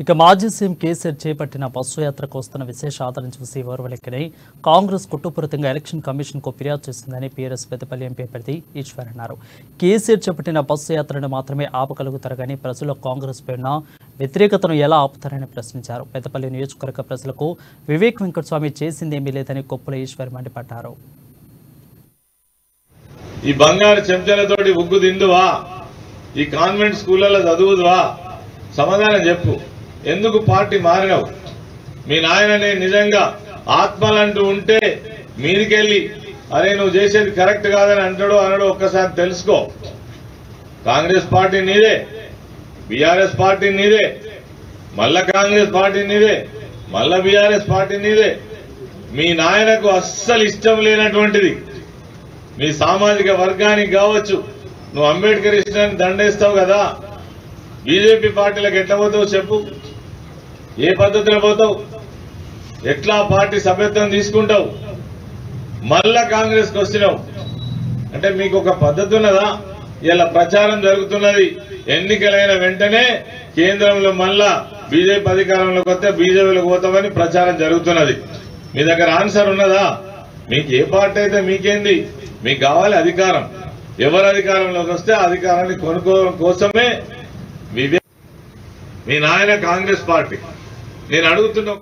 ఇక మాజీ సీఎం కేసీఆర్ చేపట్టిన బస్సు యాత్రకు వస్తున్న విశేష ఆదరణ చూసి ఓర్వలెక్కని కాంగ్రెస్ కుట్రపూరితంగా ఎలక్షన్ కమిషన్ కు ఫిర్యాదు చేసిందని పీఆర్ఎస్ పెద్దపల్లి ఎంపీ అభ్యర్థి ఈశ్వర్ అన్నారు. కేసీఆర్ చేపట్టిన బస్సు యాత్రను మాత్రమే ఆపగలుగుతారు కానీ ప్రజలు కాంగ్రెస్ పైన వ్యతిరేకతను ఎలా ఆపుతారని ప్రశ్నించారు. పెద్దపల్లి నియోజకవర్గ ప్రజలకు వివేక్ వెంకటస్వామి చేసిందేమీ లేదని కొప్పుల ఈశ్వర్ మండిపడ్డారు. ఈ బంగారు చెంచాలతోటి ఉగ్గు తిందువా, ఈ కాన్వెంట్ స్కూళ్లలో చదువుదువా, సమాధానం చెప్పు. ఎందుకు పార్టీ మారినవు? మీ నాయనని నిజంగా ఆత్మలంటూ ఉంటే మీదికెళ్ళి అరే నువ్వు చేసేది కరెక్ట్ కాదని అంటాడో అనడో ఒక్కసారి తెలుసుకో. కాంగ్రెస్ పార్టీ నీదే, బీఆర్ఎస్ పార్టీ నీదే, మళ్ళా కాంగ్రెస్ పార్టీ నీదే, మళ్ళా బీఆర్ఎస్ పార్టీ నీదే. మీ నాయనకు అస్సలు ఇష్టం లేనటువంటిది మీ సామాజిక వర్గానికి కావచ్చు. నువ్వు అంబేద్కర్ ఇష్టాన్ని దండేస్తావు కదా, బీజేపీ పార్టీలకు ఎట్లా పోతావు చెప్పు? ఏ పద్ధతిలో పోతావు? ఎట్లా పార్టీ సభ్యత్వం తీసుకుంటావు? మళ్ళా కాంగ్రెస్ కు వచ్చినావు అంటే మీకు ఒక పద్ధతి ఉన్నదా? ఇలా ప్రచారం జరుగుతున్నది. ఎన్నికలైన వెంటనే కేంద్రంలో మళ్ళా బీజేపీ అధికారంలోకి వస్తే బీజేపీలోకి పోతామని ప్రచారం జరుగుతున్నది. మీ దగ్గర ఆన్సర్ ఉన్నదా? మీకు ఏ పార్టీ అయితే మీకేంది? మీకు కావాలి అధికారం. ఎవరు అధికారంలోకి వస్తే అధికారాన్ని కొనుక్కోవడం కోసమే మీ నాయన కాంగ్రెస్ పార్టీ. నేను అడుగుతున్నా.